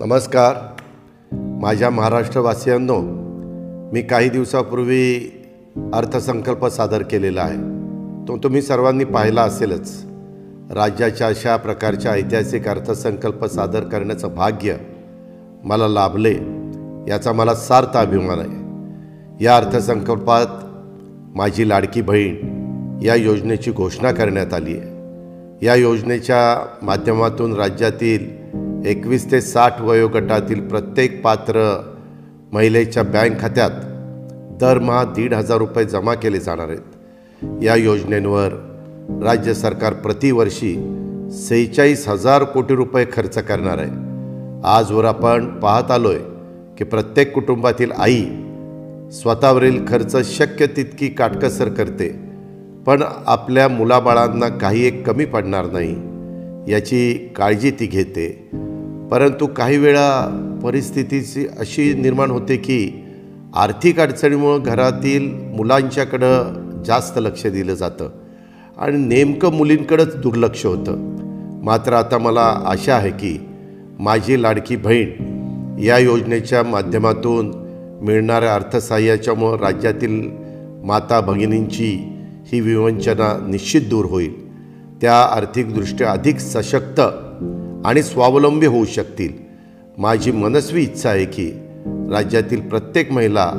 नमस्कार. माझ्या महाराष्ट्रवासियांनो, मी काही दिवसापूर्वी अर्थसंकल्प सादर केलेला आहे. तो तुम्ही सर्वांनी पाहिला असेलच. राज्याच्या अशा प्रकारच्या ऐतिहासिक अर्थसंकल्प सादर करण्याचं भाग्य मला लाभले याचा मला सार्थ अभिमान आहे. या अर्थसंकल्पात माझी लाडकी बहीण या योजनेची घोषणा करण्यात आली आहे. या योजनेच्या माध्यमातून राज्यातील 21 ते 60 वयोगटातील प्रत्येक पात्र महिलेच्या बँक खात्यात दरमहा 1,500 रुपये जमा केले जाणार आहेत. या योजनेवर राज्य सरकार प्रतिवर्षी 46,000 कोटी रुपये खर्च करणार आहे. आजवर आपण पाहत आलोय की प्रत्येक कुटुंबातील आई स्वतःवरील खर्च शक्य तितकी काटकसर करते, पण आपल्या मुलाबाळांना काही एक कमी पडणार नाही याची काळजी ती घेते. परंतु काही वेळा परिस्थितीची अशी निर्माण होते की आर्थिक अडचणीमुळं घरातील मुलांच्याकडं जास्त लक्ष दिलं जातं आणि नेमकं मुलींकडंच दुर्लक्ष होतं. मात्र आता मला आशा आहे की माझी लाडकी बहीण या योजनेच्या माध्यमातून मिळणाऱ्या अर्थसहाय्याच्यामुळं राज्यातील माता भगिनींची ही विवंचना निश्चित दूर होईल. त्या आर्थिकदृष्ट्या अधिक सशक्त आणि स्वावलंबी होऊ शकतील. माझी मनस्वी इच्छा आहे की राज्यातील प्रत्येक महिला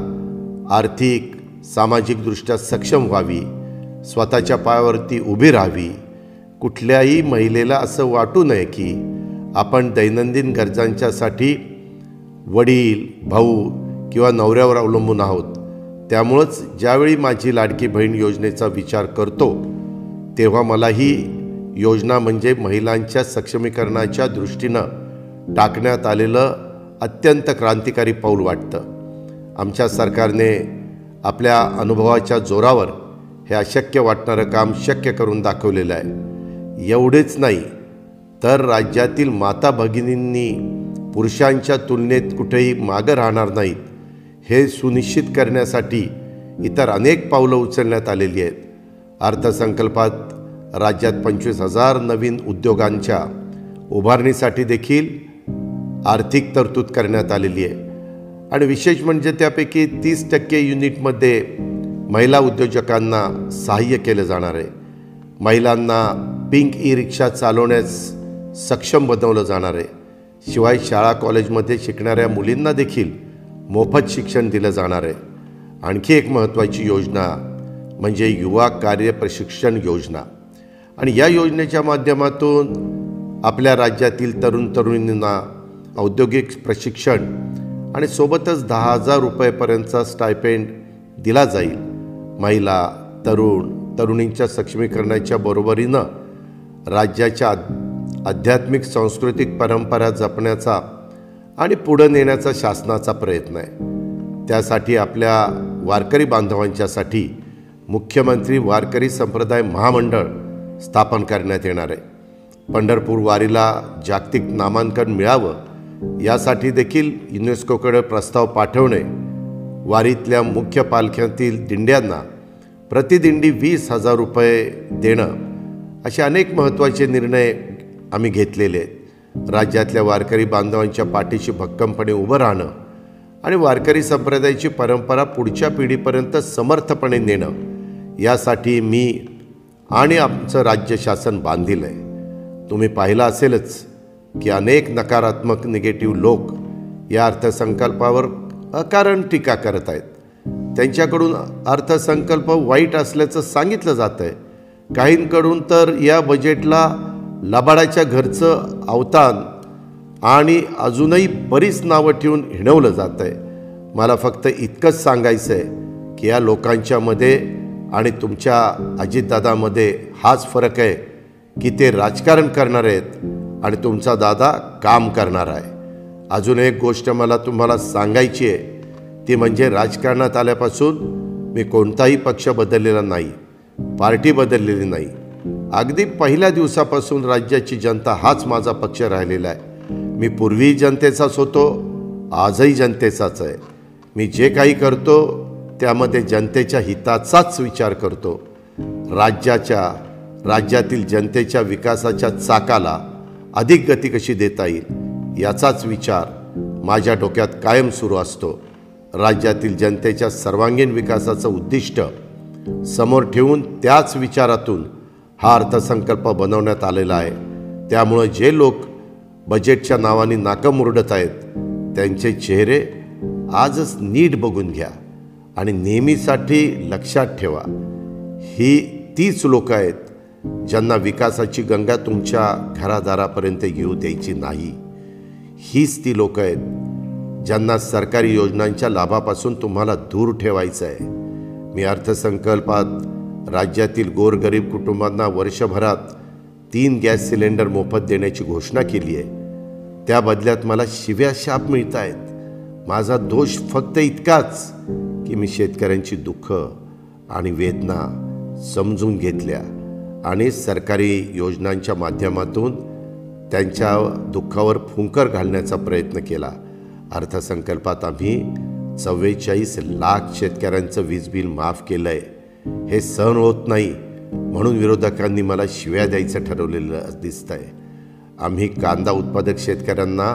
आर्थिक सामाजिकदृष्ट्या सक्षम व्हावी, स्वतःच्या पायावरती उभी राहावी. कुठल्याही महिलेला असं वाटू नये की आपण दैनंदिन गरजांच्यासाठी वडील, भाऊ किंवा नवऱ्यावर अवलंबून आहोत. त्यामुळंच ज्यावेळी माझी लाडकी बहीण योजनेचा विचार करतो तेव्हा मला ही योजना म्हणजे महिलांच्या सक्षमीकरणाच्या दृष्टीनं टाकण्यात आलेलं अत्यंत क्रांतिकारी पाऊल वाटतं. आमच्या सरकारने आपल्या अनुभवाच्या जोरावर हे अशक्य वाटणारं काम शक्य करून दाखवलेलं आहे. एवढेच नाही तर राज्यातील माता भगिनींनी पुरुषांच्या तुलनेत कुठेही मागं राहणार नाहीत हे सुनिश्चित करण्यासाठी इतर अनेक पावलं उचलण्यात आलेली आहेत. अर्थसंकल्पात राज्यात 25,000 नवीन उद्योगांच्या उभारणीसाठी देखील आर्थिक तरतूद करण्यात आलेली आहे. आणि विशेष म्हणजे त्यापैकी 30% युनिटमध्ये महिला उद्योजकांना सहाय्य केलं जाणार आहे. महिलांना पिंक ई-रिक्षा चालवण्यास सक्षम बनवलं जाणार आहे. शिवाय शाळा कॉलेजमध्ये शिकणाऱ्या मुलींना देखील मोफत शिक्षण दिलं जाणार आहे. आणखी एक महत्त्वाची योजना म्हणजे युवा कार्य प्रशिक्षण योजना. आणि या योजनेच्या माध्यमातून आपल्या राज्यातील तरुण तरुणींना औद्योगिक प्रशिक्षण आणि सोबतच 10,000 रुपयेपर्यंतचा स्टायपेंड दिला जाईल. महिला, तरुणींच्या सक्षमीकरणाच्या बरोबरीनं राज्याच्या आध्यात्मिक सांस्कृतिक परंपरा जपण्याचा आणि पुढं नेण्याचा शासनाचा प्रयत्न आहे. त्यासाठी आपल्या वारकरी बांधवांच्यासाठी मुख्यमंत्री वारकरी संप्रदाय महामंडळ स्थापन करण्यात येणार आहे. पंढरपूर वारीला जागतिक नामांकन मिळावं यासाठी देखील युनेस्कोकडे प्रस्ताव पाठवणे, वारीतल्या मुख्य पालख्यातील दिंड्यांना प्रतिदिंडी 20,000 रुपये देणं असे अनेक महत्त्वाचे निर्णय आम्ही घेतलेले आहेत. राज्यातल्या वारकरी बांधवांच्या पाठीशी भक्कमपणे उभं राहणं आणि वारकरी संप्रदायाची परंपरा पुढच्या पिढीपर्यंत समर्थपणे नेणं यासाठी मी आणि आमचं राज्य शासन बांधील आहे. तुम्ही पाहिलं असेलच की अनेक नकारात्मक निगेटिव्ह लोक या अर्थसंकल्पावर अकारण टीका करत आहेत. त्यांच्याकडून अर्थसंकल्प वाईट असल्याचं सांगितलं जातं आहे. काहींकडून तर या बजेटला लबाडाच्या घरचं अवतान आणि अजूनही बरीच नावं ठेवून हिणवलं जातं आहे. मला फक्त इतकंच सांगायचं आहे की या लोकांच्यामध्ये आणि तुमच्या अजितदादामध्ये हाच फरक आहे की ते राजकारण करणार आहेत आणि तुमचा दादा काम करणार आहे. अजून एक गोष्ट मला तुम्हाला सांगायची आहे ती म्हणजे राजकारणात आल्यापासून मी कोणताही पक्ष बदललेला नाही, पार्टी बदललेली नाही. अगदी पहिल्या दिवसापासून राज्याची जनता हाच माझा पक्ष राहिलेला आहे. मी पूर्वी जनतेचाच होतो, आजही जनतेचाच आहे. मी जे काही करतो त्यामध्ये जनतेच्या हिताचाच विचार करतो. राज्यातील जनतेच्या विकासाच्या चाकाला अधिक गती कशी देता येईल याचाच विचार माझ्या डोक्यात कायम सुरू असतो। राज्यातील जनतेच्या सर्वांगीण विकासाचं उद्दिष्ट समोर ठेवून त्याच विचारातून हा अर्थसंकल्प बनवण्यात आलेला आहे। त्यामुळे जे लोक बजेटच्या नावाने नाकं मुरडत आहेत त्यांचे चेहरे आजच नीट बघून घ्या आणि नेहमीसाठी लक्षात ठेवा, ही तीच लोक आहेत ज्यांना विकासाची गंगा तुमच्या घरादारापर्यंत येऊ द्यायची नाही। हीच ती लोक आहेत ज्यांना सरकारी योजनांच्या लाभापासून तुम्हाला दूर ठेवायचं आहे। मी अर्थसंकल्पात राज्यातील गोरगरीब कुटुंबांना वर्षभरात 3 गॅस सिलेंडर मोफत देण्याची घोषणा केली आहे। त्या बदल्यात मला शिव्या शाप मिळत आहेत। माझा दोष फक्त इतकाच की मी शेतकऱ्यांची दुःख आणि वेदना समजून घेतल्या आणि सरकारी योजनांच्या माध्यमातून त्यांच्या दुःखावर फुंकर घालण्याचा प्रयत्न केला। अर्थसंकल्पात आम्ही 44 लाख शेतकऱ्यांचं वीज बिल माफ केलं आहे। हे सहन होत नाही म्हणून विरोधकांनी मला शिव्या द्यायचं ठरवलेलं दिसतंय। आम्ही कांदा उत्पादक शेतकऱ्यांना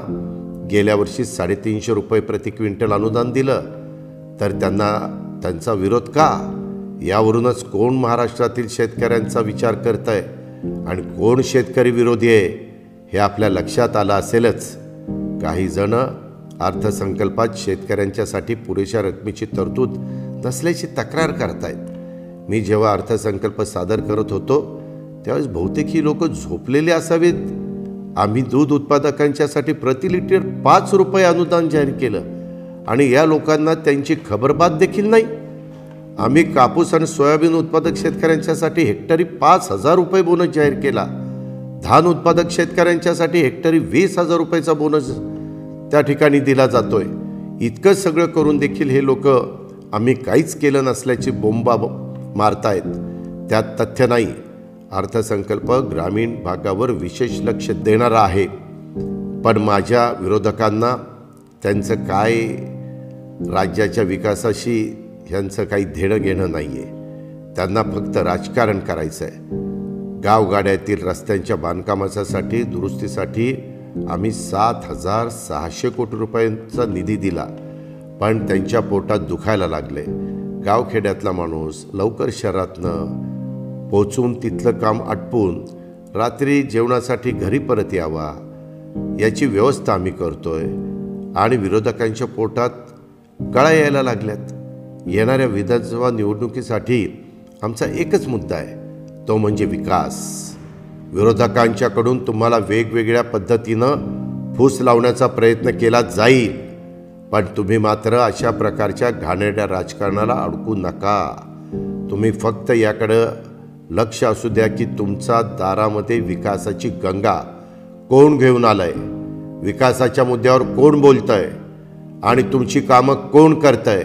गेल्या वर्षी 350 रुपये प्रति क्विंटल अनुदान दिलं, तर त्यांचा विरोध का? यावरूनच कोण महाराष्ट्रातील शेतकऱ्यांचा विचार करत आहे आणि कोण शेतकरी विरोधी आहे हे आपल्या लक्षात आलं असेलच। काही जण अर्थसंकल्पात शेतकऱ्यांच्यासाठी पुरेशा रकमेची तरतूद नसल्याची तक्रार करतायत। मी जेव्हा अर्थसंकल्प सादर करत होतो त्यावेळेस बहुतेक ही लोक झोपलेले असावेत। आम्ही दूध उत्पादकांच्यासाठी प्रति लिटर 5 रुपये अनुदान जाहीर केलं आणि या लोकांना त्यांची खबरबात देखील नाही। आम्ही कापूस आणि सोयाबीन उत्पादक शेतकऱ्यांच्यासाठी हेक्टरी 5,000 रुपये बोनस जाहीर केला। धान उत्पादक शेतकऱ्यांच्यासाठी हेक्टरी 20,000 रुपयाचा बोनस त्या ठिकाणी दिला जातोय। इतकं सगळं करून देखील हे लोक आम्ही काहीच केलं नसल्याची बोंबा मारतायत। त्यात तथ्य नाही। अर्थसंकल्प ग्रामीण भागावर विशेष लक्ष देणारा आहे, पण माझ्या विरोधकांना त्यांचं काय राज्याच्या विकासाशी ह्यांचं काही धेणं घेणं नाही आहे। त्यांना फक्त राजकारण करायचं आहे। गावगाड्यातील रस्त्यांच्या बांधकामासाठी दुरुस्तीसाठी आम्ही 7,600 कोटी रुपयांचा निधी दिला, पण त्यांच्या पोटात दुखायला लागले। गावखेड्यातला माणूस लवकर शहरातनं पोचून तिथलं काम आटपून रात्री जेवणासाठी घरी परत यावा याची व्यवस्था आम्ही करतोय आणि विरोधकांच्या पोटात कळा यायला लागल्यात। येणाऱ्या विधानसभा निवडणुकीसाठी आमचा एकच मुद्दा आहे, तो म्हणजे विकास। विरोधकांच्याकडून तुम्हाला वेगवेगळ्या पद्धतीनं फूस लावण्याचा प्रयत्न केला जाईल, पण तुम्ही मात्र अशा प्रकारच्या घाणेरड्या राजकारणाला अडकू नका। तुम्ही फक्त याकडं लक्ष असू द्या की तुमच्या दारामध्ये विकासाची गंगा कोण घेऊन आलंय, विकासाच्या मुद्द्यावर कोण बोलतंय आणि तुमची कामं कोण करतंय,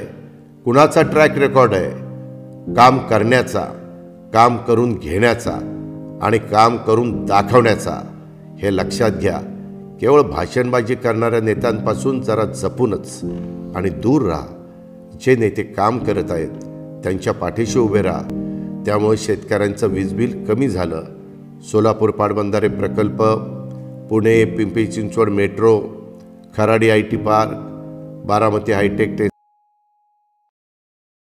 कुणाचा ट्रॅक रेकॉर्ड आहे काम करण्याचा, काम करून घेण्याचा आणि काम करून दाखवण्याचा। हे लक्षात घ्या। केवळ भाषणबाजी करणाऱ्या नेत्यांपासून जरा जपूनच आणि दूर राहा। जे नेते काम करत आहेत त्यांच्या पाठीशी उभे राहा। त्यामुळे शेतकऱ्यांचं वीज बिल कमी झालं। सोलापूर पाटबंधारे प्रकल्प, Pune Pimpri Chinchwad metro, Kharadi IT park, Baramati hi tech